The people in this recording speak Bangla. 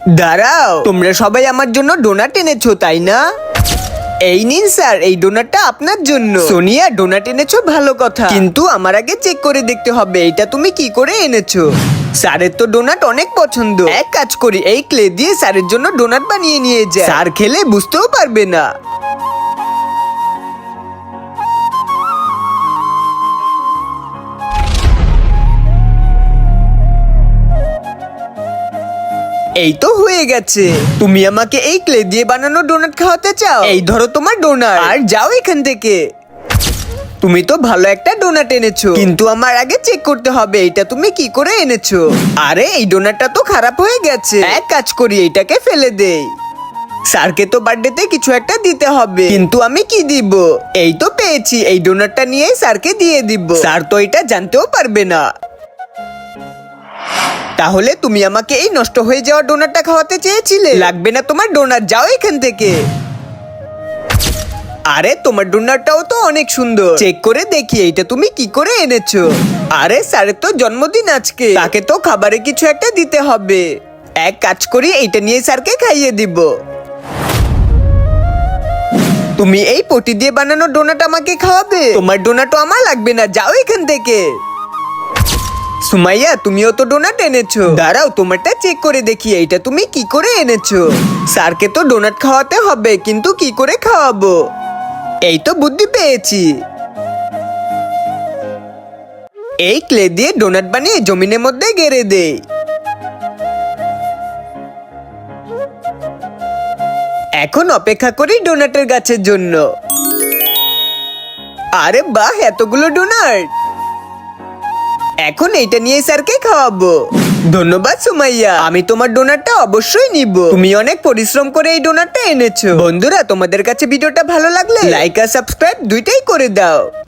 দাঁড়াও, তোমরা সবাই আমার জন্য ডোনাট এনেছো তাই না? এই নিন স্যার, এই ডোনাটটা আপনার জন্য। সোনিয়া, ডোনাট এনেছো ভালো কথা, কিন্তু আমার আগে চেক করে দেখতে হবে এটা তুমি কি করে এনেছো। স্যারের তো ডোনাট অনেক পছন্দ। এক কাজ করি, এই ক্লে দিয়ে স্যারের জন্য ডোনাট বানিয়ে নিয়ে যাই, স্যার খেলে বুঝতেও পারবে না। এই তো হয়ে গেছে। তুমি আমাকে এই ক্লে দিয়ে বানানো ডোনাট খাওয়াতে চাও? এই ধরো তোমার ডোনাট, আর যাও এখান থেকে। তুমি তো ভালো একটা ডোনাট এনেছো, কিন্তু আমার আগে চেক করতে হবে এটা তুমি কি করে এনেছো। আরে এই ডোনাটটা তো খারাপ হয়ে গেছে। এক কাজ করি, এটাকে ফেলে দেই। স্যারকে তো বার্থডেতে কিছু একটা দিতে হবে, কিন্তু আমি কি দিব? এই তো পেয়েছি, এই ডোনাটটা নিয়ে স্যারকে দিয়ে দিব। স্যার তো এটা জানতেও পারবে না। তাহলে তুমি আমাকে এই নষ্ট হয়ে যাওয়া ডোনাটটা খাওয়াতে চেয়েছিলে? লাগবে না তোমার ডোনাট, যাও এখান থেকে। আরে তোমার ডোনাটটাও তো অনেক সুন্দর, চেক করে দেখি এটা তুমি কি করে এনেছো। আরে স্যারের তো জন্মদিন আজকে, তাকে তো খাবারে কিছু একটা দিতে হবে। এক কাজ করি, এইটা নিয়ে স্যারকে খাইয়ে দিব। তুমি এই পটি দিয়ে বানানো ডোনাট আমাকে খাওয়াবে? তোমার ডোনাটও আমার লাগবে না, যাও এখান থেকে। সুমাইয়া, তুমিও তো ডোনাট এনেছো। দাঁড়াও, তোমারটা চেক করে দেখি এইটা তুমি কি করে এনেছো। স্যারকে তো ডোনাট খাওয়াতে হবে, কিন্তু কি করে খাওয়াবো? এই তো বুদ্ধি পেয়েছি। এই ক্লে দিয়ে ডোনাট বানিয়ে জমিনের মধ্যে গেড়ে দেই। এখন অপেক্ষা করি ডোনাটের গাছের জন্য। আরে বাহ, এতগুলো ডোনাট। এখন এইটা নিয়ে স্যারকে খাওয়াবো। ধন্যবাদ সুমাইয়া, আমি তোমার ডোনাটটা অবশ্যই নিব। তুমি অনেক পরিশ্রম করে এই ডোনাটটা এনেছো। বন্ধুরা, তোমাদের কাছে ভিডিওটা ভালো লাগলে লাইক আর সাবস্ক্রাইব দুইটাই করে দাও।